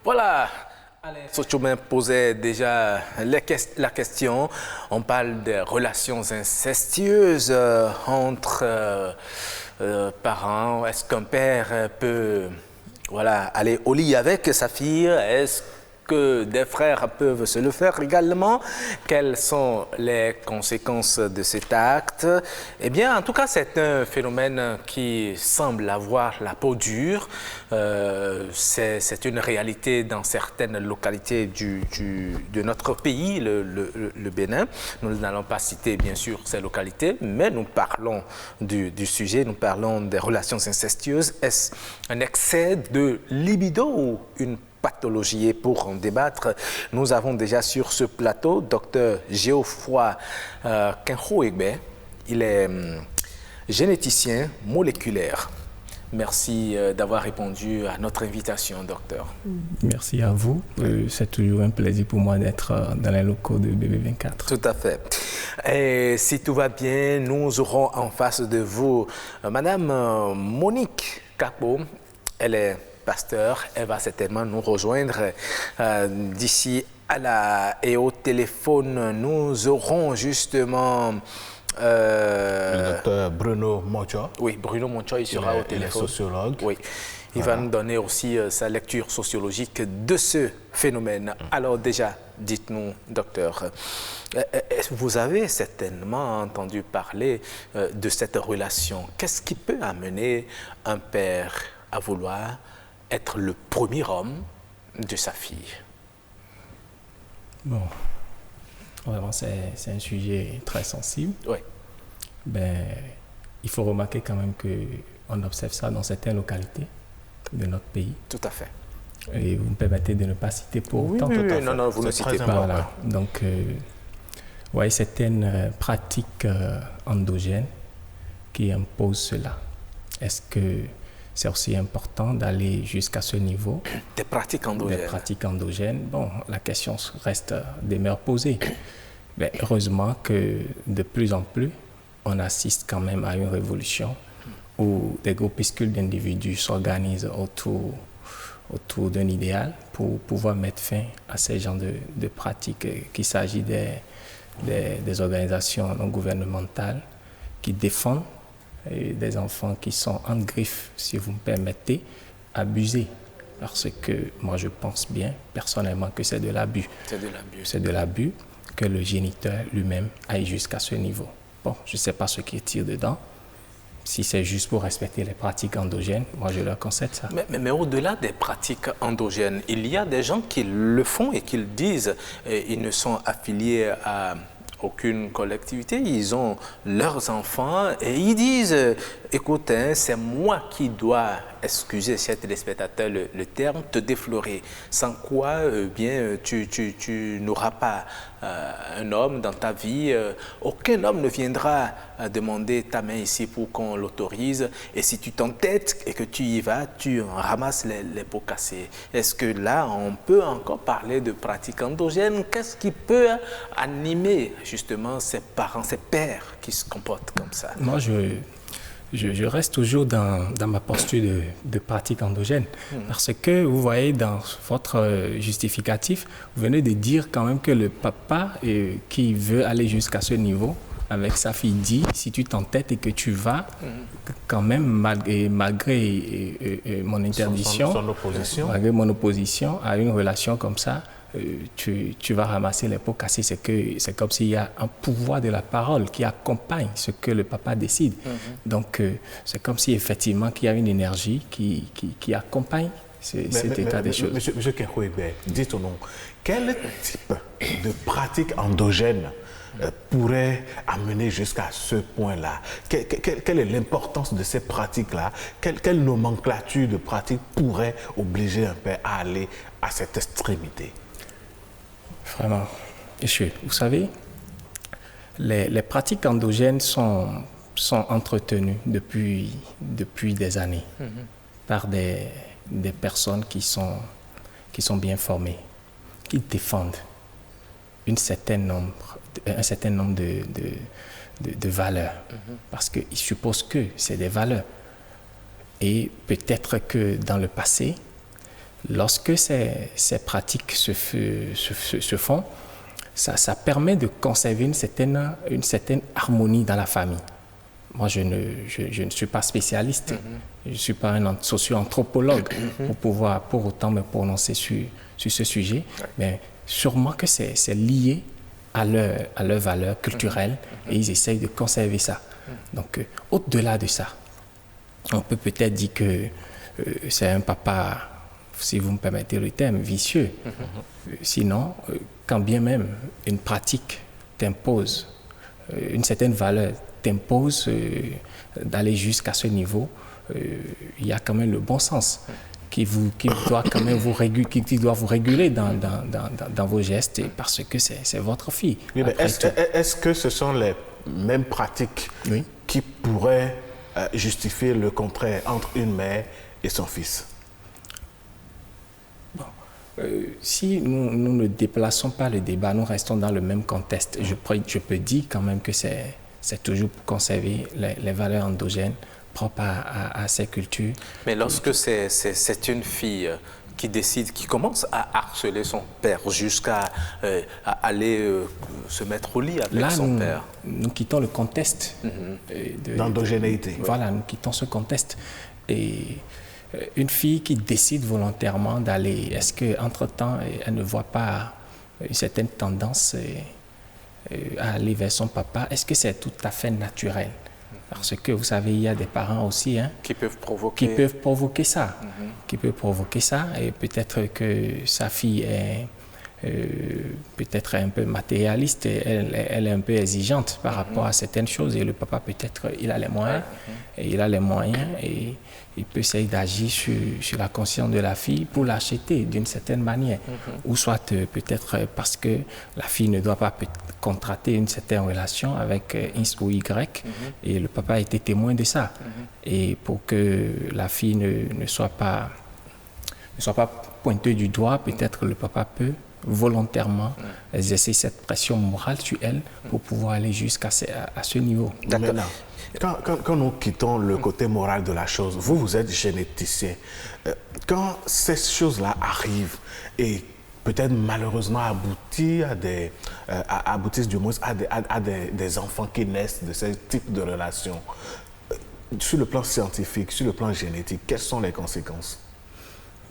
Voilà, Alain Sochoumen posait déjà la question. On parle des relations incestueuses entre parents. Est-ce qu'un père peut aller au lit avec sa fille? Est-ce que des frères peuvent se le faire également? Quelles sont les conséquences de cet acte? Eh bien, en tout cas, c'est un phénomène qui semble avoir la peau dure. C'est une réalité dans certaines localités de notre pays, le Bénin. Nous n'allons pas citer, bien sûr, ces localités, mais nous parlons du sujet, nous parlons des relations incestueuses. Est-ce un excès de libido ou une pathologie? Et pour en débattre, nous avons déjà sur ce plateau Dr Geoffroy Kenhoegbe. Il est généticien moléculaire. Merci d'avoir répondu à notre invitation, docteur. Merci à vous. C'est toujours un plaisir pour moi d'être dans les locaux de BB24. Tout à fait. Et si tout va bien, nous aurons en face de vous Madame Monique Capo. Elle est pasteur. Elle va certainement nous rejoindre d'ici et au téléphone. Nous aurons justement le docteur Bruno Moncho. Oui, Bruno Moncho, il sera au téléphone. Il est sociologue. Oui. Il va nous donner aussi sa lecture sociologique de ce phénomène. Alors déjà, dites-nous, docteur, vous avez certainement entendu parler de cette relation. Qu'est-ce qui peut amener un père à vouloir être le premier homme de sa fille? Bon, vraiment, c'est un sujet très sensible. Oui. Il faut remarquer quand même qu'on observe ça dans certaines localités de notre pays. Tout à fait. Et vous me permettez de ne pas citer pour autant. Oui, non, vous ne citez pas. Voilà. Donc, certaines pratiques endogènes qui imposent cela. Est-ce que c'est aussi important d'aller jusqu'à ce niveau? Des pratiques endogènes. Des pratiques endogènes. Bon, la question reste demeure posée. Mais heureusement que de plus en plus, on assiste quand même à une révolution où des groupuscules d'individus s'organisent autour d'un idéal pour pouvoir mettre fin à ces genres de pratiques, qu'il s'agit des organisations non gouvernementales qui défendent des enfants qui sont en griffe, si vous me permettez, abusés. Parce que moi, je pense bien, personnellement, que c'est de l'abus. C'est de l'abus. C'est de l'abus que le géniteur lui-même aille jusqu'à ce niveau. Bon, je ne sais pas ce qui tire dedans. Si c'est juste pour respecter les pratiques endogènes, moi, je leur concède ça. Mais au-delà des pratiques endogènes, il y a des gens qui le font et qui le disent. Ils ne sont affiliés à aucune collectivité, ils ont leurs enfants et ils disent écoute, c'est moi qui dois, excusez chers téléspectateurs le terme, te déflorer, sans quoi tu n'auras pas un homme dans ta vie, aucun homme ne viendra demander ta main ici pour qu'on l'autorise, et si tu t'entêtes et que tu y vas, tu ramasses les pots cassés. Est-ce que là on peut encore parler de pratiques endogènes? Qu'est-ce qui peut animer justement ces parents, ces pères qui se comportent comme ça? Moi, je reste toujours dans ma posture de pratique endogène. Parce que vous voyez, dans votre justificatif, vous venez de dire quand même que le papa qui veut aller jusqu'à ce niveau avec sa fille dit, si tu t'entêtes et que tu vas, quand même, malgré mon interdiction, malgré mon opposition à une relation comme ça, tu vas ramasser les pots cassés. C'est comme s'il y a un pouvoir de la parole qui accompagne ce que le papa décide. Donc, c'est comme si effectivement qu'il y a une énergie qui accompagne cet état des choses. Monsieur Kenhoegbe, dites-nous, quel type de pratique endogène pourrait amener jusqu'à ce point-là? Quelle est l'importance de ces pratiques-là? Quelle nomenclature de pratiques pourrait obliger un père à aller à cette extrémité? Vraiment, monsieur, vous savez, les pratiques endogènes sont entretenues depuis des années par des personnes qui sont bien formées, qui défendent un certain nombre de valeurs, parce qu'ils supposent que c'est des valeurs. Et peut-être que dans le passé, Lorsque ces pratiques se font, ça permet de conserver une certaine harmonie dans la famille. Moi, je ne suis pas spécialiste, je ne suis pas un socio-anthropologue pour autant me prononcer sur ce sujet, mais sûrement que c'est lié à leur valeur culturelle et ils essayent de conserver ça. Donc, au-delà de ça, on peut peut-être dire que c'est un papa, si vous me permettez le terme, vicieux. Sinon, quand bien même une pratique t'impose, une certaine valeur t'impose d'aller jusqu'à ce niveau, il y a quand même le bon sens qui doit quand même qui doit vous réguler dans vos gestes parce que c'est votre fille. Oui, mais est-ce que ce sont les mêmes pratiques qui pourraient justifier le contraire entre une mère et son fils? Si nous ne déplaçons pas le débat, nous restons dans le même contexte. Je peux dire quand même que c'est toujours pour conserver les valeurs endogènes propres à ces cultures. Mais lorsque c'est une fille qui décide, qui commence à harceler son père jusqu'à aller se mettre au lit avec son père. Nous quittons le contexte d'endogénéité. Voilà, nous quittons ce contexte. Et une fille qui décide volontairement d'aller, est-ce qu'entre-temps, elle ne voit pas une certaine tendance à aller vers son papa? Est-ce que c'est tout à fait naturel? Parce que vous savez, il y a des parents aussi qui peuvent provoquer ça. Qui peuvent provoquer ça. Et peut-être que sa fille est peut-être un peu matérialiste, elle est un peu exigeante par rapport à certaines choses. Et le papa, peut-être, il a les moyens. Et il a les moyens et il peut essayer d'agir sur la conscience de la fille pour l'acheter d'une certaine manière. Ou soit peut-être parce que la fille ne doit pas contracter une certaine relation avec X ou Y et le papa a été témoin de ça. Et pour que la fille ne soit pas pointée du doigt, peut-être le papa peut volontairement exercer cette pression morale sur elle pour pouvoir aller jusqu'à ce niveau. D'accord. Quand nous quittons le côté moral de la chose, vous êtes généticien. Quand ces choses-là arrivent et peut-être malheureusement aboutissent du moins à des enfants qui naissent de ce type de relations, sur le plan scientifique, sur le plan génétique, quelles sont les conséquences?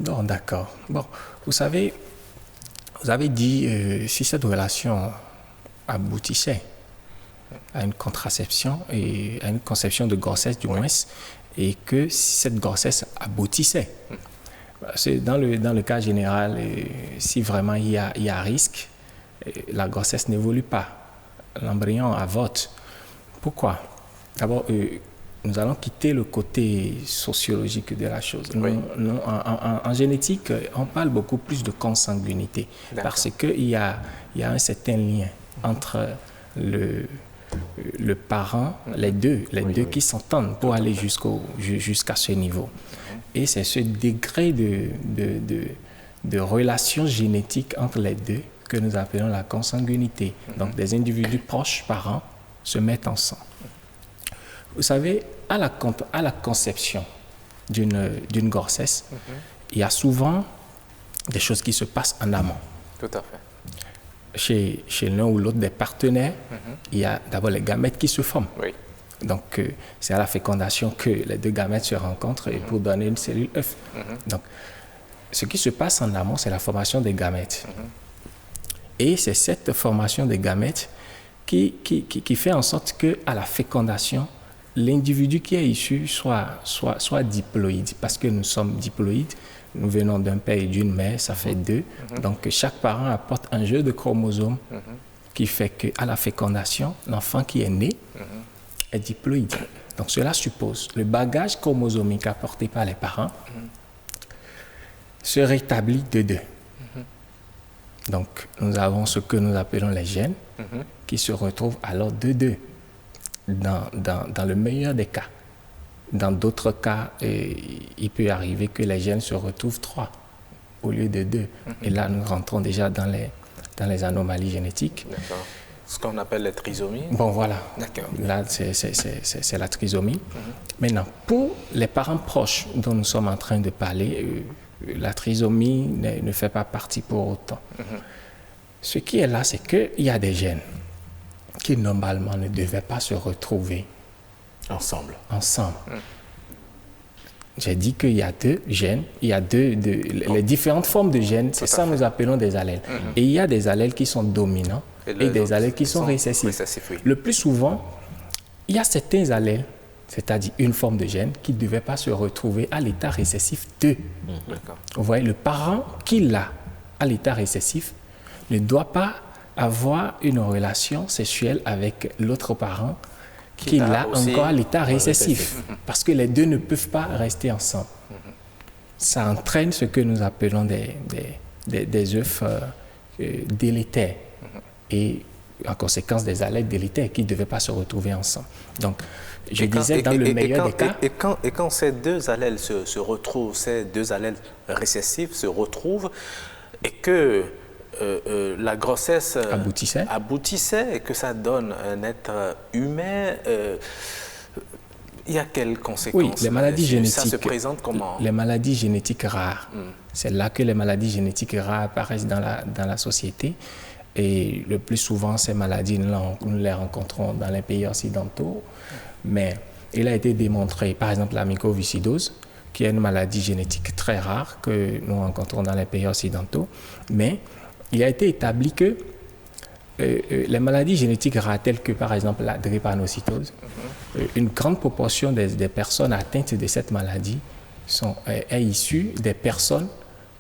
Non, d'accord. Bon, vous avez dit si cette relation aboutissait à une contraception et à une conception de grossesse du moins, et que cette grossesse aboutissait. C'est dans le cas général, si vraiment il y a risque, la grossesse n'évolue pas. L'embryon avorte. Pourquoi? D'abord, nous allons quitter le côté sociologique de la chose. En génétique, on parle beaucoup plus de consanguinité parce qu'il y a un certain lien entre le parent, les deux qui s'entendent pour aller jusqu'à ce niveau. Et c'est ce degré de relation génétique entre les deux que nous appelons la consanguinité. Donc des individus proches, parents, se mettent ensemble. Vous savez, à la conception d'une grossesse, il y a souvent des choses qui se passent en amont. Tout à fait. Chez l'un ou l'autre des partenaires, il y a d'abord les gamètes qui se forment. Oui. Donc, c'est à la fécondation que les deux gamètes se rencontrent et pour donner une cellule œuf. Donc, ce qui se passe en amont, c'est la formation des gamètes. Et c'est cette formation des gamètes qui fait en sorte qu'à la fécondation, l'individu qui est issu soit diploïde, parce que nous sommes diploïdes. Nous venons d'un père et d'une mère, ça fait deux. Donc, chaque parent apporte un jeu de chromosomes qui fait qu'à la fécondation, l'enfant qui est né est diploïde. Donc, cela suppose le bagage chromosomique apporté par les parents se rétablit de deux. Donc, nous avons ce que nous appelons les gènes qui se retrouvent alors de deux, dans le meilleur des cas. Dans d'autres cas, il peut arriver que les gènes se retrouvent 3 au lieu de 2. Et là, nous rentrons déjà dans les anomalies génétiques. D'accord. Ce qu'on appelle la trisomie. Bon, voilà. D'accord. Là, c'est la trisomie. Maintenant, pour les parents proches dont nous sommes en train de parler, La trisomie ne fait pas partie pour autant. Ce qui est là, c'est qu'il y a des gènes qui normalement ne devaient pas se retrouver Ensemble. J'ai dit qu'il y a deux gènes, il y a les différentes formes de gènes, c'est ça que nous appelons des allèles. Et il y a des allèles qui sont dominants et des allèles qui sont récessifs. Oui. Le plus souvent, il y a certains allèles, c'est-à-dire une forme de gène, qui ne devaient pas se retrouver à l'état récessif 2. Vous voyez, le parent qui l'a à l'état récessif ne doit pas avoir une relation sexuelle avec l'autre parent qui l'a encore à l'état récessif. Parce que les deux ne peuvent pas rester ensemble. Ça entraîne ce que nous appelons des œufs délétères. Et en conséquence des allèles délétères qui ne devaient pas se retrouver ensemble. Donc, je disais dans le meilleur des cas... Et quand ces deux allèles se retrouvent, ces deux allèles récessifs se retrouvent, et que la grossesse aboutissait et que ça donne un être humain, il y a quelles conséquences? Oui, les maladies génétiques. Ça se présente comment? Les maladies génétiques rares. C'est là que les maladies génétiques rares apparaissent dans la société. Et le plus souvent, ces maladies, nous les rencontrons dans les pays occidentaux. Mais il a été démontré, par exemple, la mycoviscidose, qui est une maladie génétique très rare que nous rencontrons dans les pays occidentaux. Mais il a été établi que les maladies génétiques rares, telles que par exemple la drépanocytose, une grande proportion des personnes atteintes de cette maladie est issue des personnes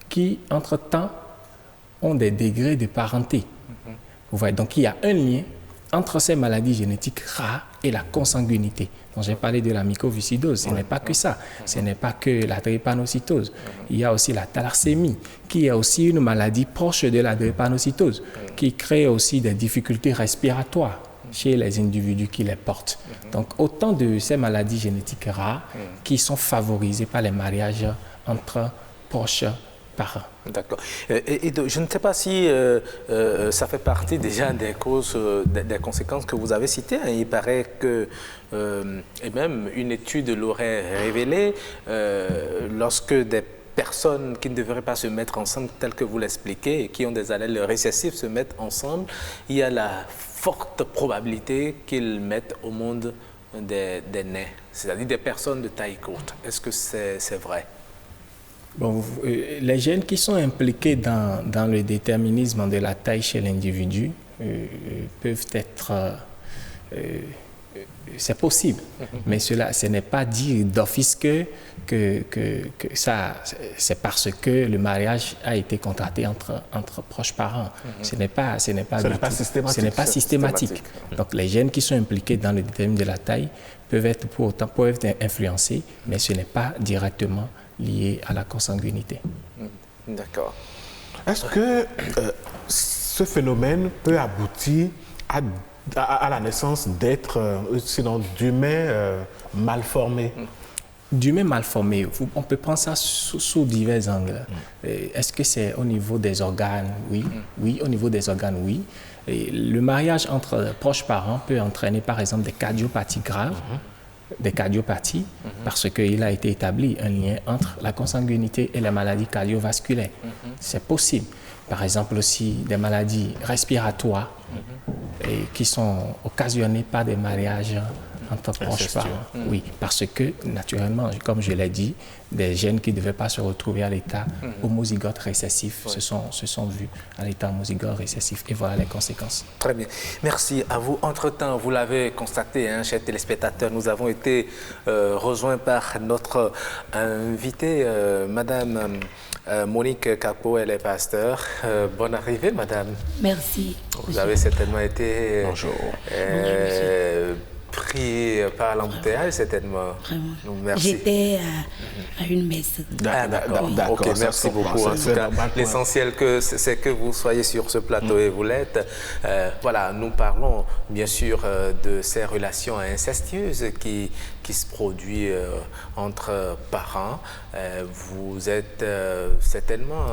qui, entre-temps, ont des degrés de parenté. Vous voyez, donc il y a un lien entre ces maladies génétiques rares et la consanguinité. Donc j'ai parlé de la mycoviscidose, ce n'est pas que ça, ce n'est pas que la drépanocytose. Il y a aussi la thalassémie, qui est aussi une maladie proche de la drépanocytose, qui crée aussi des difficultés respiratoires chez les individus qui les portent. Donc autant de ces maladies génétiques rares qui sont favorisées par les mariages entre proches parents. D'accord. Et je ne sais pas si ça fait partie déjà des causes, des conséquences que vous avez citées. Il paraît que, et même une étude l'aurait révélé, lorsque des personnes qui ne devraient pas se mettre ensemble, telles que vous l'expliquez, et qui ont des allèles récessifs se mettent ensemble, il y a la forte probabilité qu'ils mettent au monde des nés, c'est-à-dire des personnes de taille courte. Est-ce que c'est vrai? Bon, les gènes qui sont impliqués dans le déterminisme de la taille chez l'individu peuvent être... c'est possible, mais ce n'est pas dit d'office que ça, c'est parce que le mariage a été contracté entre proches parents. Ce n'est pas systématique. Donc les gènes qui sont impliqués dans le déterminisme de la taille peuvent être influencés, mais ce n'est pas directement lié à la consanguinité. D'accord. Est-ce que ce phénomène peut aboutir à la naissance d'êtres, sinon d'humains mal formés? D'humains mal formés, on peut prendre ça sous divers angles. Est-ce que c'est au niveau des organes? Oui. Oui, au niveau des organes, oui. Et le mariage entre proches parents peut entraîner par exemple des cardiopathies graves. Des cardiopathies, parce qu'il a été établi un lien entre la consanguinité et les maladies cardiovasculaires. C'est possible. Par exemple aussi des maladies respiratoires et qui sont occasionnées par des mariages entre proches parents. Oui, parce que naturellement, comme je l'ai dit, des gènes qui ne devaient pas se retrouver à l'état homozygote récessif se sont vus à l'état homozygote récessif, et voilà les conséquences. Très bien. Merci à vous. Entre-temps, vous l'avez constaté, chers téléspectateurs, nous avons été rejoints par notre invitée, Madame Monique Capo, elle est pasteur. Bonne arrivée, Madame. Merci. Vous avez certainement été... Bonjour. Pris par l'embouteillage, certainement. Vraiment. Merci. J'étais à une messe. D'accord. D'accord. Ok, merci beaucoup. En tout cas, l'essentiel, c'est que vous soyez sur ce plateau et vous l'êtes. Voilà, nous parlons bien sûr de ces relations incestueuses qui se produisent entre parents. Vous êtes certainement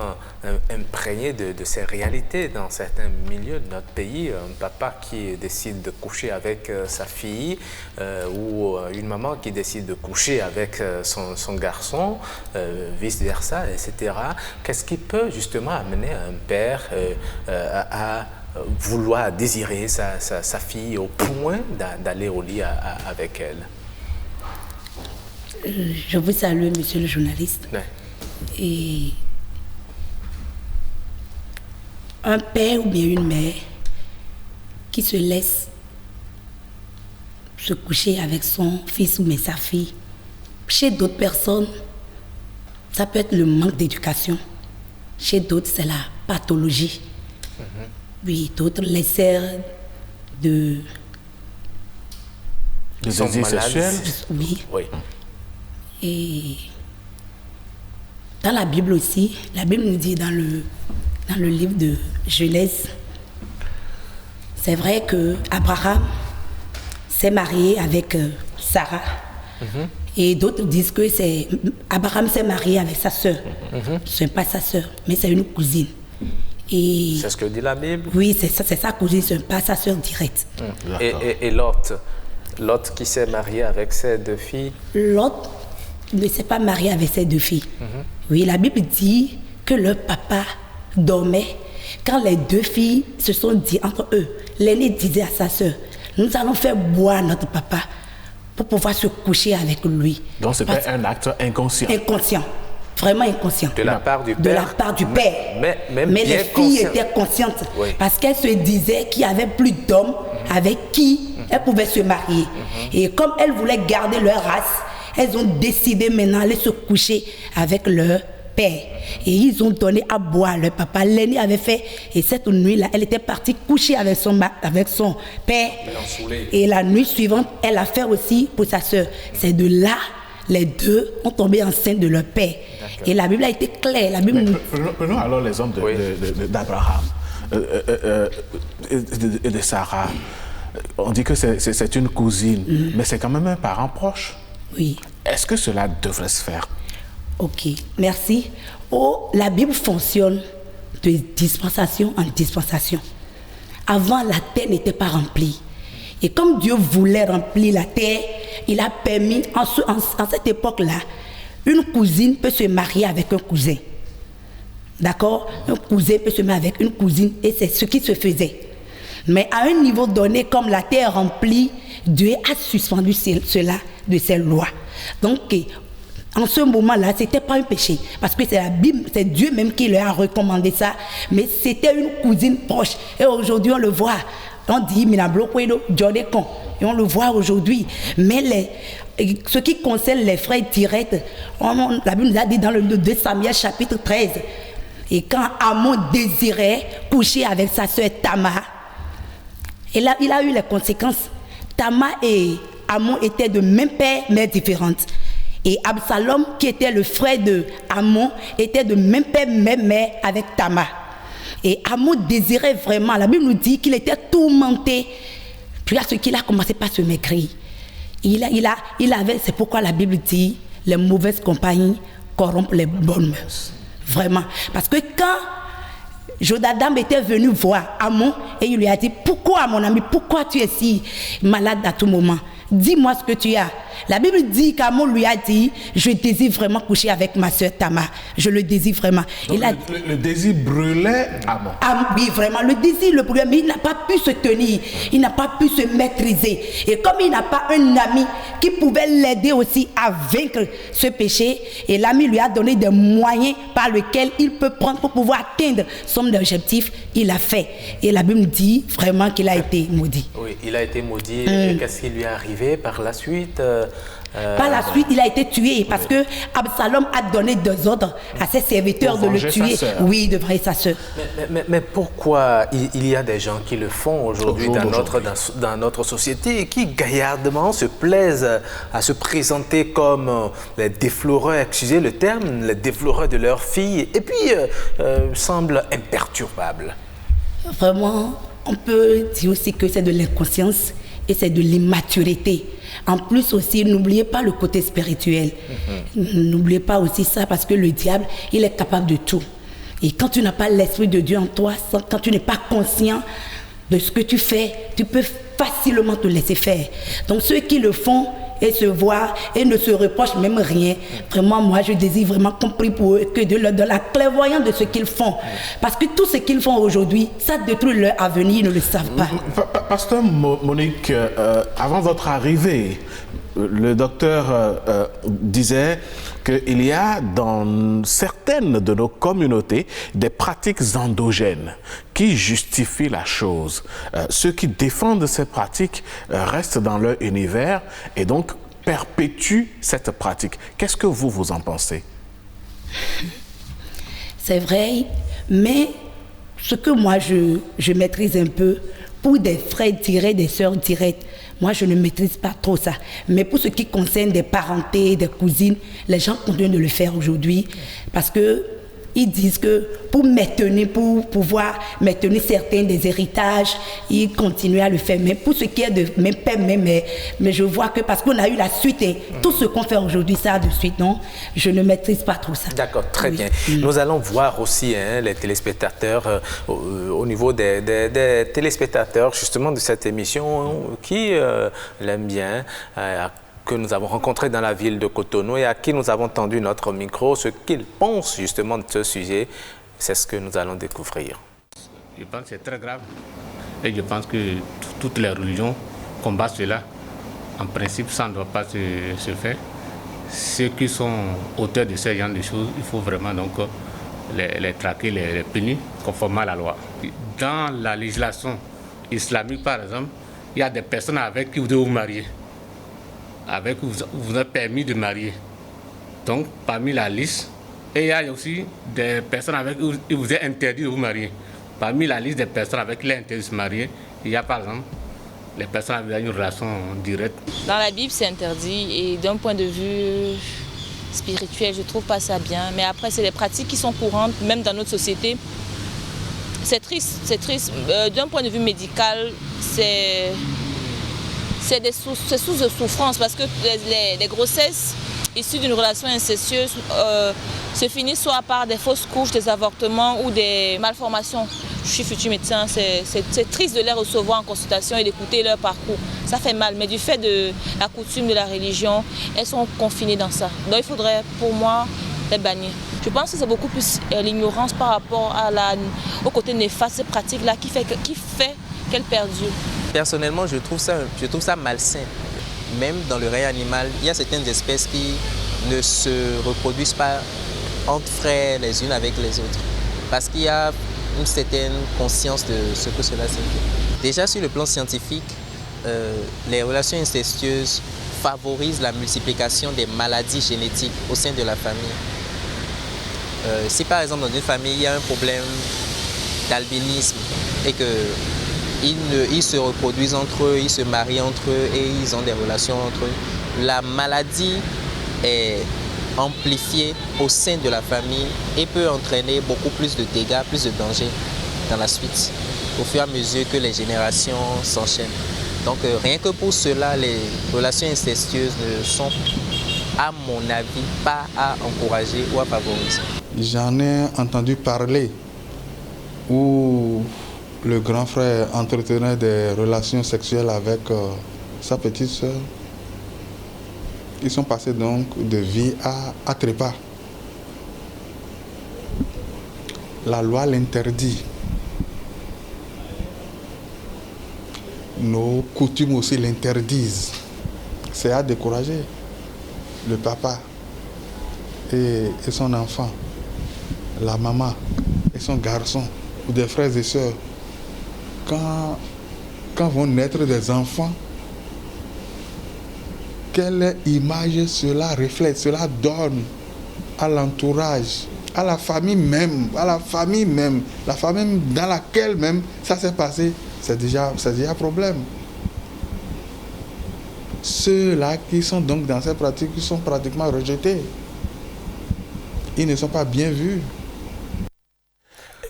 imprégné de ces réalités dans certains milieux de notre pays. Un papa qui décide de coucher avec sa fille fille ou une maman qui décide de coucher avec son garçon, vice-versa, etc. Qu'est-ce qui peut justement amener un père à vouloir désirer sa fille au point d'aller au lit avec elle? Je vous salue, monsieur le journaliste. Ouais. Et un père ou bien une mère qui se laisse se coucher avec son fils ou bien sa fille, chez d'autres personnes, ça peut être le manque d'éducation. Chez d'autres, c'est la pathologie. Puis d'autres laissèrent de... Des désirs sexuels? Oui. Oui. Et dans la Bible aussi, la Bible nous dit dans le livre de Genèse, c'est vrai que Abraham s'est marié avec Sarah. Et d'autres disent que Abraham s'est marié avec sa sœur. Ce n'est pas sa sœur, mais c'est une cousine. Et C'est ce que dit la Bible? oui, c'est sa cousine, ce n'est pas sa sœur directe. Et Lot qui s'est marié avec ses 2 filles? L'autre ne s'est pas marié avec ses 2 filles. Oui, la Bible dit que leur papa dormait quand les 2 filles se sont dit entre eux. L'aîné disait à sa sœur, nous allons faire boire notre papa pour pouvoir se coucher avec lui. Donc c'était un acte inconscient. Inconscient, vraiment inconscient. De la part du père? De la part du père. Mais les bien filles conscient. étaient conscientes Oui. parce qu'elles se disaient qu'il n'y avait plus d'hommes avec qui elles pouvaient se marier. Et comme elles voulaient garder leur race, elles ont décidé maintenant d'aller se coucher avec leur père. Et ils ont donné à boire à leur papa. L'aîné avait fait, et cette nuit-là, elle était partie coucher avec son père. Et la nuit suivante, elle a fait aussi pour sa soeur. C'est de là, les 2 ont tombé enceintes de leur père. Et la Bible a été claire. La Bible nous... Prenons alors l'exemple d'Abraham et de Sarah. On dit que c'est une cousine, mais c'est quand même un parent proche. Oui. Est-ce que cela devrait se faire? Ok, merci. Oh, la Bible fonctionne de dispensation en dispensation. Avant, la terre n'était pas remplie. Et comme Dieu voulait remplir la terre, il a permis, en cette époque-là, une cousine peut se marier avec un cousin. D'accord? Un cousin peut se marier avec une cousine et c'est ce qui se faisait. Mais à un niveau donné, comme la terre est remplie, Dieu a suspendu cela de ses lois. Donc, en ce moment-là, ce n'était pas un péché. Parce que c'est la Bible, c'est Dieu même qui leur a recommandé ça. Mais c'était une cousine proche. Et aujourd'hui, on le voit. On dit, et on le voit aujourd'hui. Mais ce qui concerne les frères directs, la Bible nous a dit dans le 2 Samuel chapitre 13. Et quand Amon désirait coucher avec sa sœur Tamar, et là, il a eu les conséquences. Tamar et Amon étaient de même père, mais différentes. Et Absalom, qui était le frère de Amon, était de même père, même mère avec Tamar. Et Amon désirait vraiment, la Bible nous dit qu'il était tourmenté. Puis là, ce qu'il a commencé par se maigrir. C'est pourquoi la Bible dit, les mauvaises compagnies corrompent les bonnes mœurs. Vraiment. Parce que quand Jodadam était venu voir Amon et il lui a dit, pourquoi mon ami, pourquoi tu es si malade à tout moment? Dis-moi ce que tu as. La Bible dit qu'Amon lui a dit, je désire vraiment coucher avec ma soeur Tamar. Je le désire vraiment. Donc le désir brûlait Amon. Oui, vraiment, le désir le brûlait, mais il n'a pas pu se tenir. Il n'a pas pu se maîtriser. Et comme il n'a pas un ami qui pouvait l'aider aussi à vaincre ce péché, et l'ami lui a donné des moyens par lesquels il peut prendre pour pouvoir atteindre son objectif, il a fait. Et la Bible dit vraiment qu'il a été maudit. Oui, il a été maudit. Et qu'est-ce qui lui est arrivé par la suite? Par la suite, il a été tué parce que Absalom a donné des ordres à ses serviteurs de le tuer. Oui, de venger sa sœur. Mais pourquoi il y a des gens qui le font aujourd'hui dans notre société et qui gaillardement se plaisent à se présenter comme les défloreurs, excusez le terme, les défloreurs de leurs filles et puis semblent imperturbables? Vraiment, on peut dire aussi que c'est de l'inconscience et c'est de l'immaturité. En plus aussi, n'oubliez pas le côté spirituel. N'oubliez pas aussi ça parce que le diable, il est capable de tout. Et quand tu n'as pas l'Esprit de Dieu en toi, quand tu n'es pas conscient de ce que tu fais, tu peux facilement te laisser faire. Donc ceux qui le font et se voient et ne se reprochent même rien, vraiment moi je désire vraiment qu'on prie pour eux, que Dieu leur donne la clairvoyance de ce qu'ils font. Parce que tout ce qu'ils font aujourd'hui, ça détruit leur avenir, ils ne le savent pas. Pasteur Monique, avant votre arrivée, le docteur disait qu'il y a dans certaines de nos communautés des pratiques endogènes qui justifient la chose. Ceux qui défendent ces pratiques restent dans leur univers et donc perpétuent cette pratique. Qu'est-ce que vous en pensez? C'est vrai, mais ce que moi je maîtrise un peu, pour des frères directs, des sœurs directes, moi je ne maîtrise pas trop ça. Mais pour ce qui concerne des parentés, des cousines, les gens continuent de le faire aujourd'hui parce que ils disent que pour pouvoir maintenir certains des héritages, ils continuent à le faire. Mais pour ce qui est de mes pères, mais je vois que parce qu'on a eu la suite, tout ce qu'on fait aujourd'hui, ça de suite, non, je ne maîtrise pas trop ça. D'accord, très bien. Nous allons voir aussi les téléspectateurs, au niveau des téléspectateurs justement de cette émission qui l'aiment bien, que nous avons rencontré dans la ville de Cotonou et à qui nous avons tendu notre micro, ce qu'ils pensent justement de ce sujet, c'est ce que nous allons découvrir. Je pense que c'est très grave et je pense que toutes les religions combattent cela. En principe, ça ne doit pas se faire. Ceux qui sont auteurs de ce genre de choses, il faut vraiment donc les traquer, les punir conformément à la loi. Dans la législation islamique, par exemple, il y a des personnes avec qui vous devez vous marier, avec qui vous avez permis de marier. Donc, parmi la liste, et il y a aussi des personnes avec qui il vous est interdit de vous marier. Parmi la liste des personnes avec qui il est interdit de se marier, il y a par exemple les personnes avec une relation directe. Dans la Bible, c'est interdit et d'un point de vue spirituel, je ne trouve pas ça bien. Mais après, c'est des pratiques qui sont courantes, même dans notre société. C'est triste, c'est triste. D'un point de vue médical, c'est source de souffrance parce que les grossesses issues d'une relation incestueuse se finissent soit par des fausses couches, des avortements ou des malformations. Je suis futur médecin, c'est triste de les recevoir en consultation et d'écouter leur parcours. Ça fait mal, mais du fait de la coutume de la religion, elles sont confinées dans ça. Donc il faudrait pour moi les bannir. Je pense que c'est beaucoup plus l'ignorance par rapport au côté néfaste de ces pratiques-là qui fait qu'elles perdurent. Personnellement, je trouve ça malsain. Même dans le règne animal, il y a certaines espèces qui ne se reproduisent pas entre frères les unes avec les autres. Parce qu'il y a une certaine conscience de ce que cela signifie. Déjà sur le plan scientifique, les relations incestueuses favorisent la multiplication des maladies génétiques au sein de la famille. Si par exemple dans une famille il y a un problème d'albinisme et que ils se reproduisent entre eux, ils se marient entre eux et ils ont des relations entre eux, la maladie est amplifiée au sein de la famille et peut entraîner beaucoup plus de dégâts, plus de dangers dans la suite, au fur et à mesure que les générations s'enchaînent. Donc rien que pour cela, les relations incestueuses ne sont, à mon avis, pas à encourager ou à favoriser. J'en ai entendu parler où le grand frère entretenait des relations sexuelles avec sa petite sœur. Ils sont passés donc de vie à trépas. La loi l'interdit. Nos coutumes aussi l'interdisent. C'est à décourager le papa et son enfant, la maman et son garçon, ou des frères et sœurs. Quand vont naître des enfants, quelle image cela reflète, cela donne à l'entourage, à la famille même, la famille dans laquelle même ça s'est passé, c'est déjà un problème. Ceux-là qui sont donc dans ces pratiques, ils sont pratiquement rejetés. Ils ne sont pas bien vus.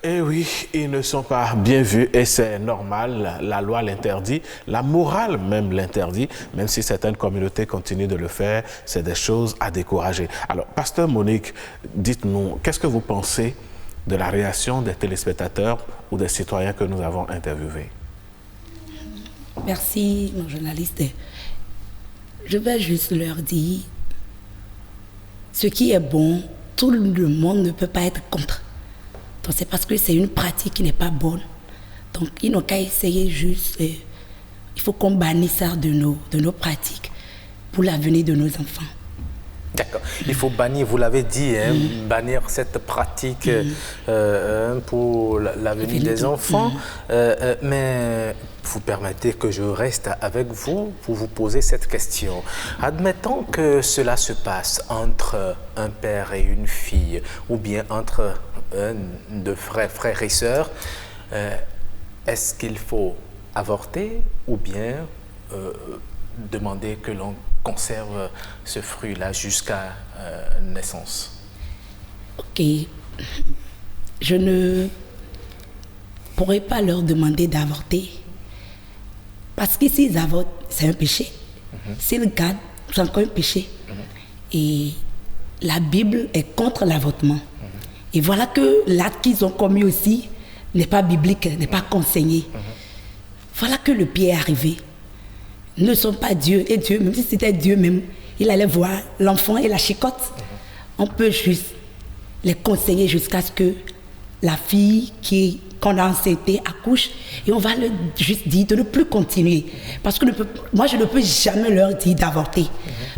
Eh oui, ils ne sont pas bien vus et c'est normal, la loi l'interdit, la morale même l'interdit, même si certaines communautés continuent de le faire, c'est des choses à décourager. Alors, Pasteur Monique, dites-nous, qu'est-ce que vous pensez de la réaction des téléspectateurs ou des citoyens que nous avons interviewés? Merci, mon journaliste. Je vais juste leur dire, ce qui est bon, tout le monde ne peut pas être contre. Donc c'est parce que c'est une pratique qui n'est pas bonne. Donc ils n'ont qu'à essayer juste, il faut qu'on bannisse ça de nos pratiques pour l'avenir de nos enfants. D'accord. Il faut bannir, vous l'avez dit, hein, bannir cette pratique pour l'avenir des enfants. Mais vous permettez que je reste avec vous pour vous poser cette question. Admettons que cela se passe entre un père et une fille, ou bien entre deux frères et sœurs. Est-ce qu'il faut avorter ou bien demander que l'on conserve ce fruit-là jusqu'à naissance? Ok. Je ne pourrais pas leur demander d'avorter. Parce que s'ils avortent, c'est un péché. S'ils gardent, c'est encore un péché. Et la Bible est contre l'avortement. Et voilà que l'acte qu'ils ont commis aussi n'est pas biblique, n'est pas conseillé. Voilà que le pied est arrivé. Ils ne sont pas Dieu. Et Dieu, même si c'était Dieu même, il allait voir l'enfant et la chicotte. On peut juste les conseiller jusqu'à ce que la fille qu'on a enceintée accouche. Et on va leur juste dire de ne plus continuer. Parce que moi, je ne peux jamais leur dire d'avorter.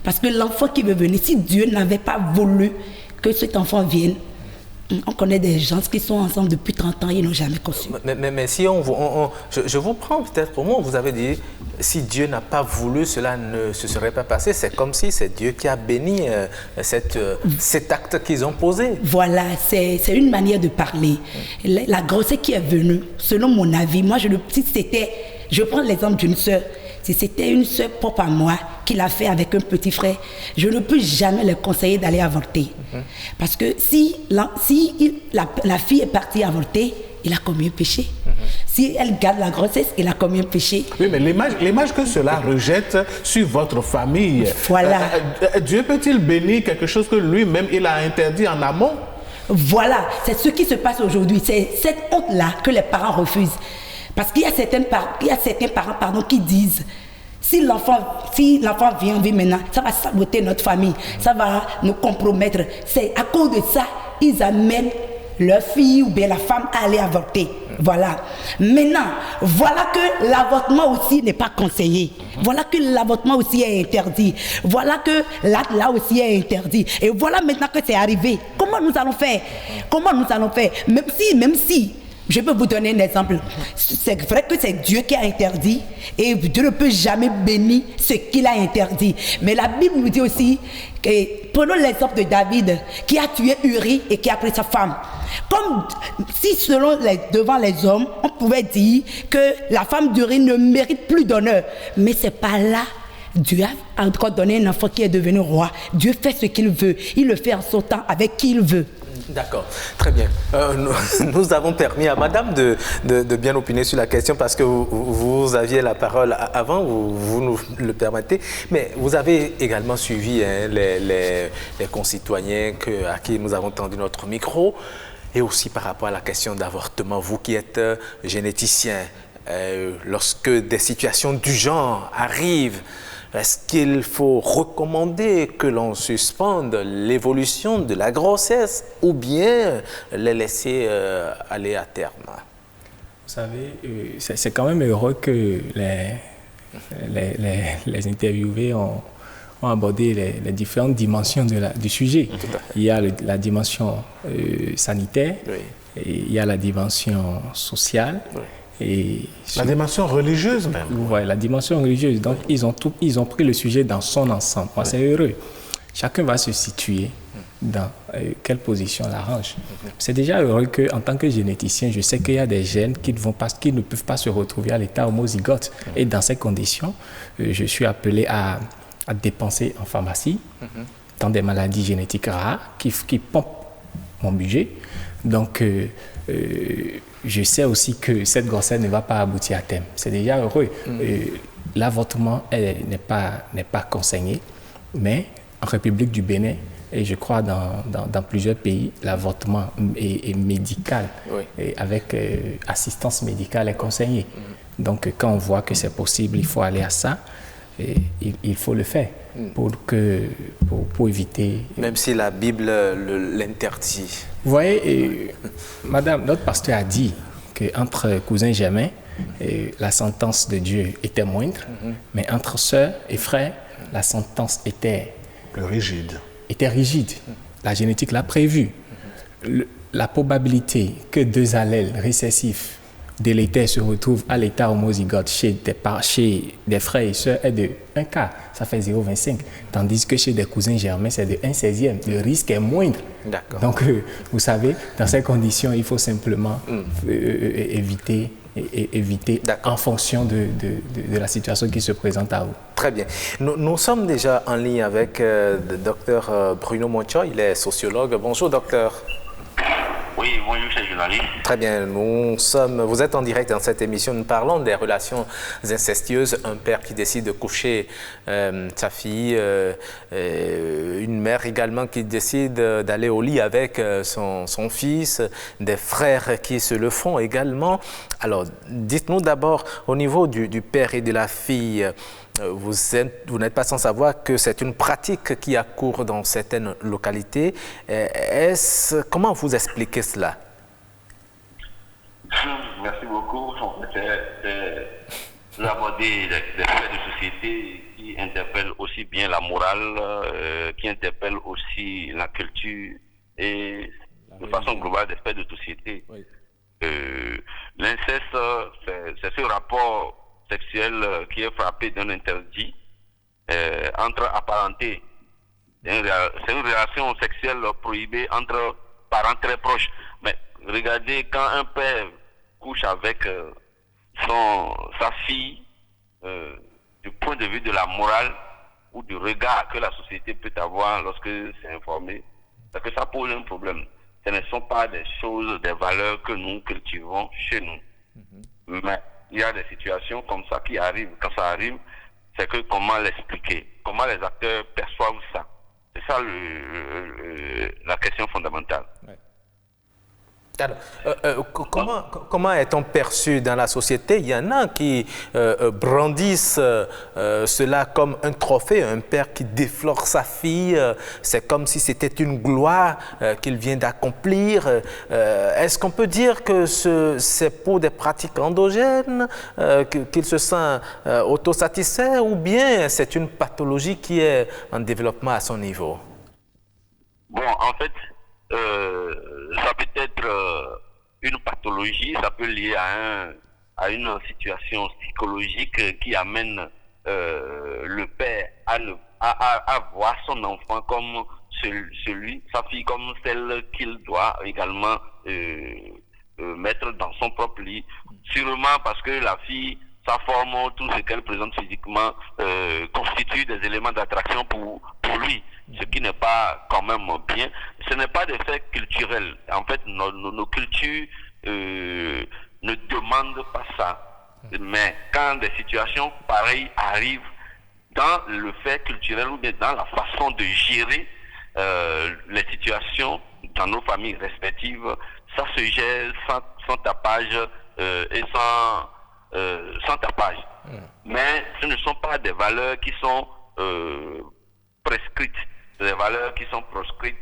Parce que l'enfant qui veut venir, si Dieu n'avait pas voulu que cet enfant vienne, on connaît des gens qui sont ensemble depuis 30 ans, ils n'ont jamais conçu. Mais si je vous prends peut-être pour moi, vous avez dit, si Dieu n'a pas voulu, cela ne se serait pas passé. C'est comme si c'est Dieu qui a béni cet acte qu'ils ont posé. Voilà, c'est une manière de parler. La grossesse qui est venue, selon mon avis, moi, je prends l'exemple d'une sœur. Si c'était une sœur propre à moi qui l'a fait avec un petit frère, je ne peux jamais leur conseiller d'aller avorter. Parce que si la fille est partie avorter, il a commis un péché. Si elle garde la grossesse, il a commis un péché. Oui, mais l'image que cela rejette sur votre famille, voilà. Dieu peut-il bénir quelque chose que lui-même, il a interdit en amont? Voilà, c'est ce qui se passe aujourd'hui. C'est cette honte-là que les parents refusent. Parce qu'il y a certains parents qui disent, si l'enfant vient en vie maintenant, ça va saboter notre famille, ça va nous compromettre. C'est à cause de ça, ils amènent leur fille ou bien la femme à aller avorter. Voilà. Maintenant, voilà que l'avortement aussi n'est pas conseillé. Voilà que l'avortement aussi est interdit. Voilà que l'acte là aussi est interdit. Et voilà maintenant que c'est arrivé. Comment nous allons faire? Même si, je peux vous donner un exemple. C'est vrai que c'est Dieu qui a interdit et Dieu ne peut jamais bénir ce qu'il a interdit. Mais la Bible nous dit aussi que, prenons l'exemple de David qui a tué Uri et qui a pris sa femme. Comme si devant les hommes, on pouvait dire que la femme d'Uri ne mérite plus d'honneur. Mais c'est pas là. Dieu a encore donné un enfant qui est devenu roi. Dieu fait ce qu'il veut. Il le fait en son temps avec qui il veut. D'accord, très bien. Nous avons permis à madame de bien opiner sur la question parce que vous aviez la parole avant, vous nous le permettez, mais vous avez également suivi les concitoyens à qui nous avons tendu notre micro et aussi par rapport à la question d'avortement. Vous qui êtes généticien, lorsque des situations du genre arrivent, est-ce qu'il faut recommander que l'on suspende l'évolution de la grossesse ou bien les laisser aller à terme? Vous savez, c'est quand même heureux que les interviewés ont abordé les différentes dimensions du sujet. Il y a la dimension sanitaire, et il y a la dimension sociale. Oui. Et la dimension religieuse même. Oui, la dimension religieuse. Donc, ils ont pris le sujet dans son ensemble. Moi, c'est heureux. Chacun va se situer dans quelle position l'arrange. C'est déjà heureux qu'en tant que généticien, je sais qu'il y a des gènes qui ne peuvent pas se retrouver à l'état homozygote. Et dans ces conditions, je suis appelé à dépenser en pharmacie dans des maladies génétiques rares qui pompent mon budget. Donc, je sais aussi que cette grossesse ne va pas aboutir à terme. C'est déjà heureux. L'avortement n'est pas conseillé, mais en République du Bénin, et je crois dans plusieurs pays, l'avortement est médical, et avec assistance médicale est conseillée. Donc quand on voit que c'est possible, il faut aller à ça, et il faut le faire pour éviter... Même si la Bible l'interdit. Vous voyez, madame, notre pasteur a dit qu'entre cousins germains, la sentence de Dieu était moindre, mais entre sœurs et frères, la sentence était plus rigide. La génétique l'a prévu. La probabilité que 2 allèles récessifs délétères se retrouvent à l'état homozygote chez des frères et sœurs est de 1 quart, ça fait 0,25. Tandis que chez des cousins germains, c'est de 1/16e. Le risque est moindre. Donc, vous savez, dans ces conditions, il faut simplement éviter en fonction de la situation qui se présente à vous. Très bien. Nous sommes déjà en ligne avec le docteur Bruno Monchoy, il est sociologue. Bonjour, docteur. Oui, bonjour, c'est journaliste. Très bien, vous êtes en direct dans cette émission. Nous parlons des relations incestueuses. Un père qui décide de coucher sa fille, une mère également qui décide d'aller au lit avec son fils, des frères qui se le font également. Alors, dites-nous d'abord, au niveau du père et de la fille, vous n'êtes pas sans savoir que c'est une pratique qui a cours dans certaines localités. Comment vous expliquez cela? Merci beaucoup. Vous abordez des faits de société qui interpellent aussi bien la morale, qui interpellent aussi la culture et de façon globale des faits de société. Oui. L'inceste, c'est ce rapport sexuel qui est frappé d'un interdit entre apparentés. C'est une relation sexuelle prohibée entre parents très proches. Mais regardez, quand un père couche avec sa fille, du point de vue de la morale ou du regard que la société peut avoir lorsque c'est informé, c'est que ça pose un problème. Ce ne sont pas des choses, des valeurs que nous cultivons chez nous. Mais il y a des situations comme ça qui arrivent. Quand ça arrive, c'est que comment l'expliquer? Comment les acteurs perçoivent ça? C'est ça la question fondamentale. Ouais. Alors, comment est-on perçu dans la société? Il y en a qui brandissent cela comme un trophée, un père qui déflore sa fille, c'est comme si c'était une gloire qu'il vient d'accomplir. Est-ce qu'on peut dire que c'est pour des pratiques endogènes, qu'il se sent autosatisfait, ou bien c'est une pathologie qui est en développement à son niveau? Bon, en fait, ça peut être une pathologie, ça peut lier à une situation psychologique qui amène le père à voir son enfant comme sa fille comme celle qu'il doit également mettre dans son propre lit. Sûrement parce que la fille, sa forme, tout ce qu'elle présente physiquement constitue des éléments d'attraction pour lui. Ce qui n'est pas quand même bien. Ce n'est pas des faits culturels. En fait, nos cultures ne demandent pas ça. Mais quand des situations pareilles arrivent dans le fait culturel ou bien dans la façon de gérer les situations dans nos familles respectives, ça se gère sans tapage et sans tapage. Mais ce ne sont pas des valeurs qui sont prescrites. Des valeurs qui sont proscrites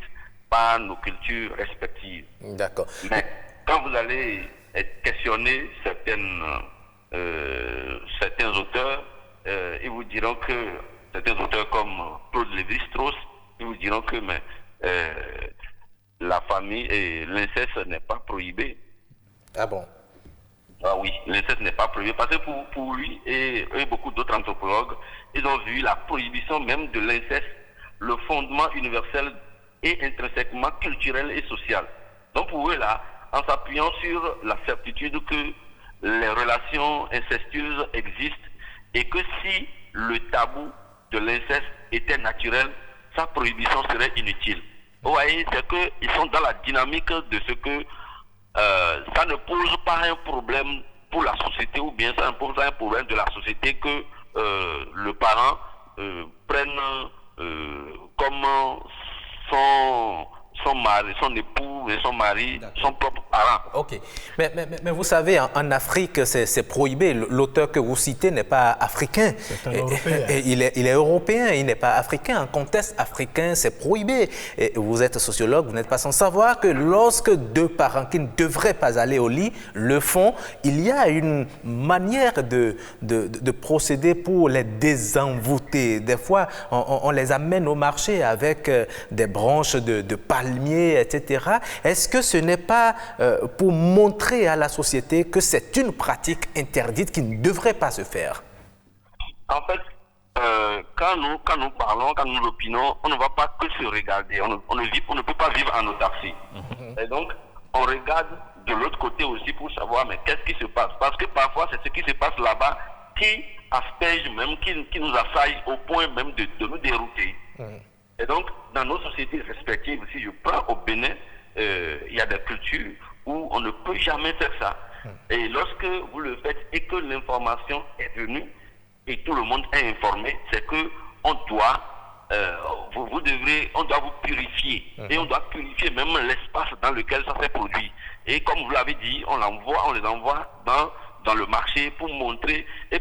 par nos cultures respectives. D'accord. Mais quand vous allez questionner certains auteurs, ils vous diront que, certains auteurs comme Claude Lévi-Strauss, ils vous diront que la famille et l'inceste n'est pas prohibé. Ah bon? Ah oui, l'inceste n'est pas prohibé parce que pour lui et beaucoup d'autres anthropologues, ils ont vu la prohibition même de l'inceste le fondement universel et intrinsèquement culturel et social. Donc pour eux là, en s'appuyant sur la certitude que les relations incestueuses existent et que si le tabou de l'inceste était naturel, sa prohibition serait inutile. Vous voyez, c'est qu'ils sont dans la dynamique de ce que ça ne pose pas un problème pour la société, ou bien ça ne pose pas un problème de la société que le parent prenne comme son mari, son époux et son mari, son propre parent. Ok. Mais vous savez, en Afrique, c'est prohibé. L'auteur que vous citez n'est pas africain. C'est un Européen. Et il est européen, il n'est pas africain. En contexte africain, c'est prohibé. Et vous êtes sociologue, vous n'êtes pas sans savoir que lorsque deux parents qui ne devraient pas aller au lit le font, il y a une manière de procéder pour les désenvoûter. Des fois, on les amène au marché avec des branches de palmiers, etc. Est-ce que ce n'est pas pour montrer à la société que c'est une pratique interdite qui ne devrait pas se faire? En fait, quand nous parlons, quand nous opinons, on ne va pas que se regarder. On ne peut pas vivre en autarcie. Et donc, on regarde de l'autre côté aussi pour savoir mais qu'est-ce qui se passe. Parce que parfois, c'est ce qui se passe là-bas qui asperge même, qui nous assaille au point même de nous dérouter. Et donc, dans nos sociétés respectives, si je prends au Bénin, il y a des cultures où on ne peut jamais faire ça. Et lorsque vous le faites et que l'information est venue et tout le monde est informé, c'est que on doit, on doit vous purifier. Et on doit purifier même l'espace dans lequel ça s'est produit. Et comme vous l'avez dit, on les envoie dans le marché pour montrer à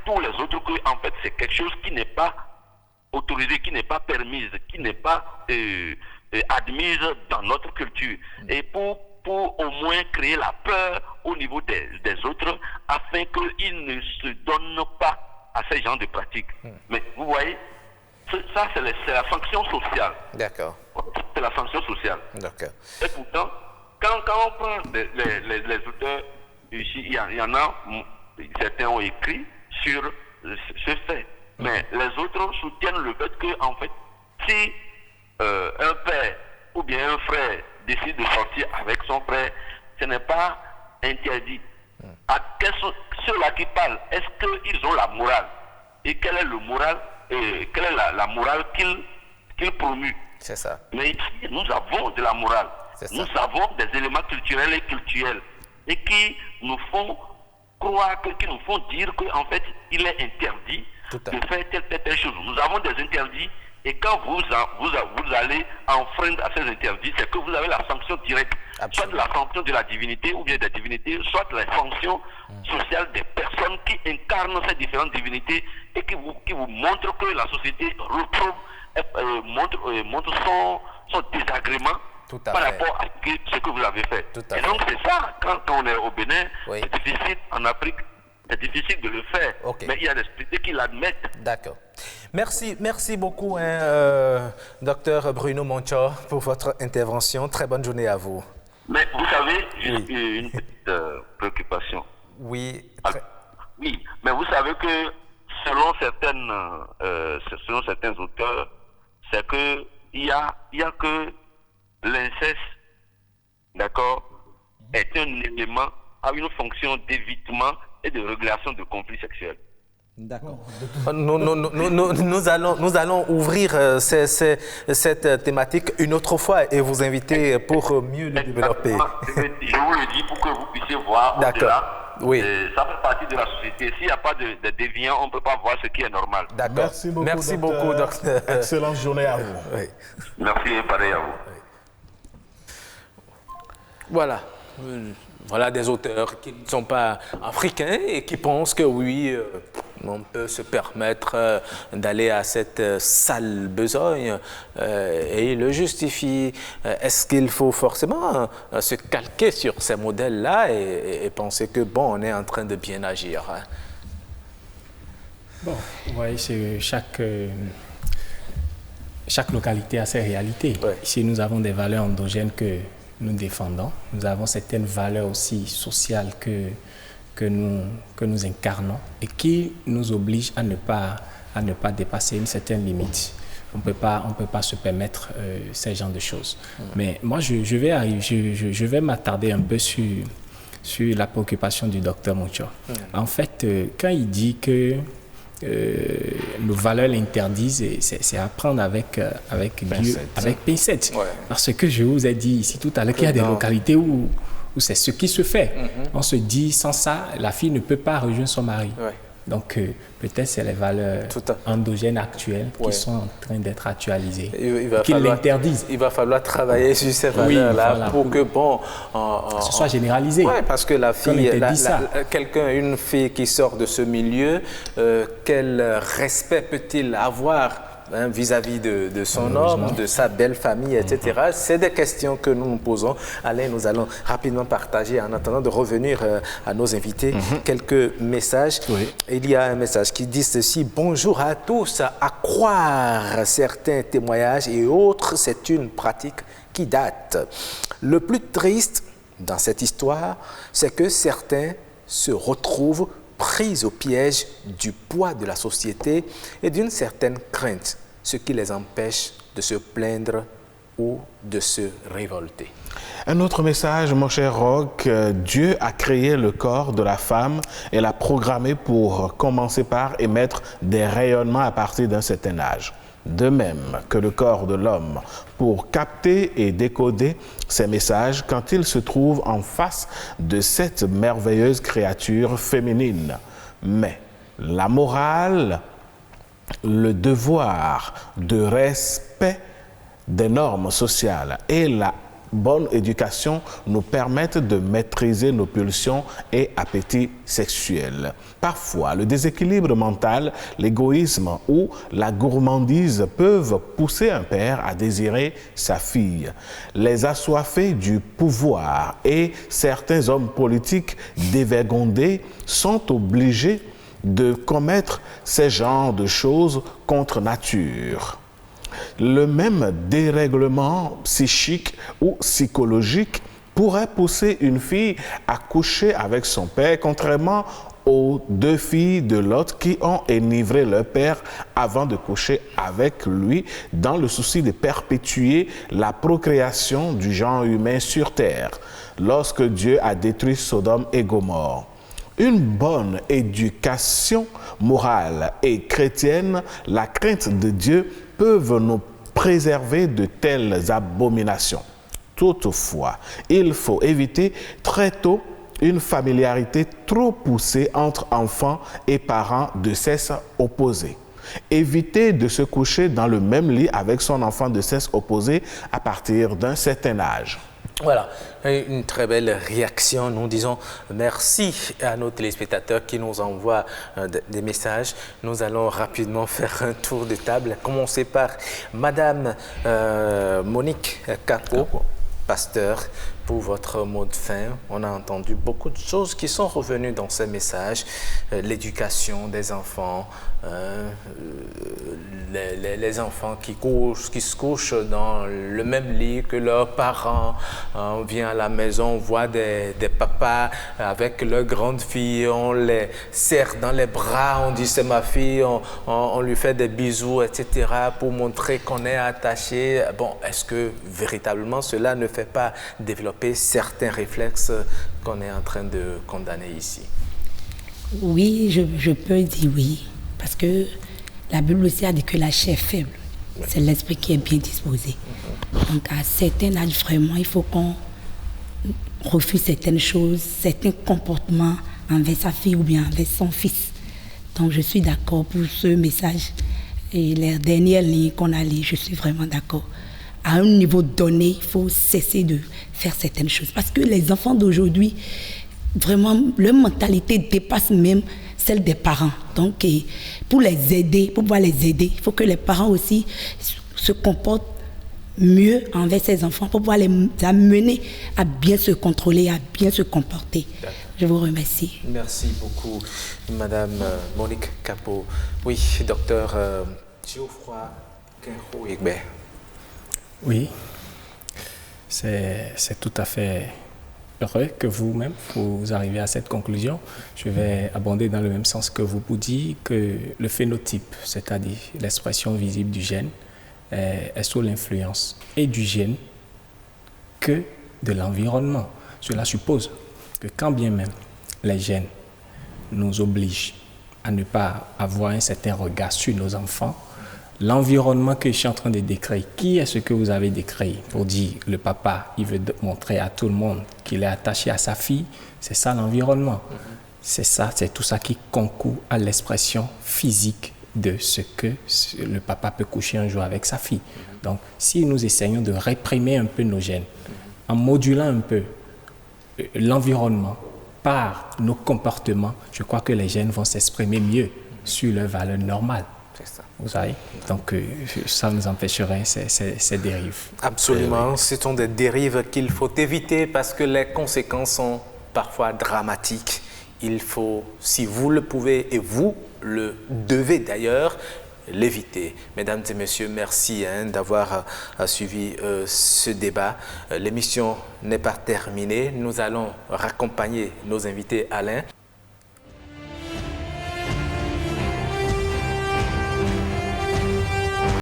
tous les autres que en fait c'est quelque chose qui n'est pas autorisée, qui n'est pas permise, qui n'est pas admise dans notre culture. Et pour au moins créer la peur au niveau des autres, afin qu'ils ne se donnent pas à ces genres de pratiques. Mais vous voyez, ça c'est la sanction sociale. D'accord. C'est la sanction sociale. D'accord. Et pourtant, quand on prend les auteurs, ici, il y en a, certains ont écrit sur ce fait. Mais les autres soutiennent le fait que, en fait, si un père ou bien un frère décide de sortir avec son frère, ce n'est pas interdit. Ceux-là qui parlent, est-ce qu'ils ont la morale? Et quelle est le moral quelle est la morale qu'ils promuent? C'est ça. Mais ici, nous avons de la morale. Nous avons des éléments culturels et cultuels et qui nous font croire, qui nous font dire qu'en fait, il est interdit de faire telle chose. Nous avons des interdits et quand vous allez enfreindre à ces interdits, c'est que vous avez la sanction directe. Absolument. Soit la sanction de la divinité ou bien des divinités, soit la sanction sociale des personnes qui incarnent ces différentes divinités et qui vous montrent que la société retrouve, montre son désagrément par rapport à ce que vous avez fait. Et donc c'est ça, quand on est au Bénin, c'est difficile en Afrique. C'est difficile de le faire, mais il y a des sociétés qui l'admettent. D'accord. Merci beaucoup, docteur Bruno Moncho, pour votre intervention. Très bonne journée à vous. Mais vous savez, j'ai une petite préoccupation. Oui. Oui, mais vous savez que selon certains auteurs, c'est que il y a que l'inceste, d'accord, est un élément, a une fonction d'évitement et de régulation de conflits sexuels. D'accord. Nous allons ouvrir cette thématique une autre fois et vous inviter pour mieux le développer. Je vous le dis pour que vous puissiez voir au-delà. Oui. Ça fait partie de la société. S'il n'y a pas de déviant, on ne peut pas voir ce qui est normal. D'accord. Merci beaucoup, docteur. Excellente journée à vous. Oui. Merci et pareil à vous. Voilà des auteurs qui ne sont pas africains et qui pensent que oui, on peut se permettre d'aller à cette sale besogne et ils le justifient. Est-ce qu'il faut forcément se calquer sur ces modèles-là et penser que bon, on est en train de bien agir, hein? Bon, vous voyez, chaque localité a ses réalités. Ouais. Ici, nous avons des valeurs endogènes que nous défendons. Nous avons certaines valeurs aussi sociales que nous incarnons et qui nous obligent à ne pas dépasser une certaine limite. On ne peut pas se permettre ces genres de choses. Mais moi, je vais m'attarder un peu sur la préoccupation du docteur Moncho. En fait, quand il dit que nos valeurs l'interdisent, c'est à prendre avec Dieu, avec pincette. Ouais. Parce que je vous ai dit ici tout à l'heure qu'il y a des localités où c'est ce qui se fait. On se dit, sans ça, la fille ne peut pas rejoindre son mari. Ouais. Donc, peut-être c'est les valeurs endogènes actuelles qui sont en train d'être actualisées, qui l'interdisent. Il va falloir travailler sur ces valeurs-là pour que, ce soit généralisé. Oui, parce que la fille, une fille qui sort de ce milieu, quel respect peut-il avoir vis-à-vis de son homme, de sa belle famille, etc. C'est des questions que nous nous posons. Alain, nous allons rapidement partager, en attendant de revenir à nos invités, quelques messages. Oui. Il y a un message qui dit ceci: bonjour à tous, à croire certains témoignages et autres, c'est une pratique qui date. Le plus triste dans cette histoire, c'est que certains se retrouvent pris au piège du poids de la société et d'une certaine crainte, ce qui les empêche de se plaindre ou de se révolter. Un autre message, mon cher Roch, Dieu a créé le corps de la femme et l'a programmé pour commencer par émettre des rayonnements à partir d'un certain âge. De même que le corps de l'homme, pour capter et décoder ces messages quand il se trouve en face de cette merveilleuse créature féminine. Mais la morale, le devoir de respect des normes sociales et la bonne éducation nous permettent de maîtriser nos pulsions et appétits sexuels. Parfois, le déséquilibre mental, l'égoïsme ou la gourmandise peuvent pousser un père à désirer sa fille. Les assoiffés du pouvoir et certains hommes politiques dévergondés sont obligés de commettre ces genres de choses contre nature. Le même dérèglement psychique ou psychologique pourrait pousser une fille à coucher avec son père, contrairement aux deux filles de Lot qui ont enivré leur père avant de coucher avec lui, dans le souci de perpétuer la procréation du genre humain sur terre, lorsque Dieu a détruit Sodome et Gomorrhe. Une bonne éducation morale et chrétienne, la crainte de Dieu, peuvent nous préserver de telles abominations. Toutefois, il faut éviter très tôt une familiarité trop poussée entre enfants et parents de sexe opposé. Éviter de se coucher dans le même lit avec son enfant de sexe opposé à partir d'un certain âge. Voilà, une très belle réaction. Nous disons merci à nos téléspectateurs qui nous envoient des messages. Nous allons rapidement faire un tour de table. Commencer par Madame Monique Capot, pasteur, pour votre mot de fin. On a entendu beaucoup de choses qui sont revenues dans ces messages. L'éducation des enfants, les enfants qui se couchent dans le même lit que leurs parents. On vient à la maison, on voit des papas avec leurs grandes filles, on les serre dans les bras, on dit c'est ma fille, on lui fait des bisous, etc. pour montrer qu'on est attaché. Bon, est-ce que véritablement cela ne fait pas développer certains réflexes qu'on est en train de condamner ici? Oui, je peux dire oui. Parce que la Bible aussi a dit que la chair est faible. C'est l'esprit qui est bien disposé. Donc à certains âges, vraiment, il faut qu'on refuse certaines choses, certains comportements envers sa fille ou bien envers son fils. Donc je suis d'accord pour ce message. Et les dernières lignes qu'on a lues, je suis vraiment d'accord. À un niveau donné, il faut cesser de faire certaines choses. Parce que les enfants d'aujourd'hui, vraiment, leur mentalité dépasse même celle des parents. Donc, pour les aider, pour pouvoir les aider, il faut que les parents aussi se comportent mieux envers ces enfants pour pouvoir les amener à bien se contrôler, à bien se comporter. Je vous remercie. Merci beaucoup, Madame Monique Capot. Oui, docteur Geoffroy Kenro-Egbe. Oui, c'est tout à fait heureux que vous-même, vous arrivez à cette conclusion. Je vais abonder dans le même sens que vous pour dire que le phénotype, c'est-à-dire l'expression visible du gène, est sous l'influence et du gène que de l'environnement. Cela suppose que quand bien même les gènes nous obligent à ne pas avoir un certain regard sur nos enfants, l'environnement que je suis en train de décrire, qui est ce que vous avez décrit pour dire le papa, il veut montrer à tout le monde qu'il est attaché à sa fille, c'est ça l'environnement. c'est ça, c'est tout ça qui concourt à l'expression physique de ce que le papa peut coucher un jour avec sa fille. Donc, si nous essayons de réprimer un peu nos gènes, en modulant un peu l'environnement par nos comportements, je crois que les gènes vont s'exprimer mieux sur leur valeur normale. C'est ça. Vous savez? Donc, ça nous empêcherait ces dérives. Absolument. Ce sont des dérives qu'il faut éviter parce que les conséquences sont parfois dramatiques. Il faut, si vous le pouvez et vous le devez d'ailleurs, l'éviter. Mesdames et messieurs, merci d'avoir suivi ce débat. L'émission n'est pas terminée. Nous allons raccompagner nos invités Alain.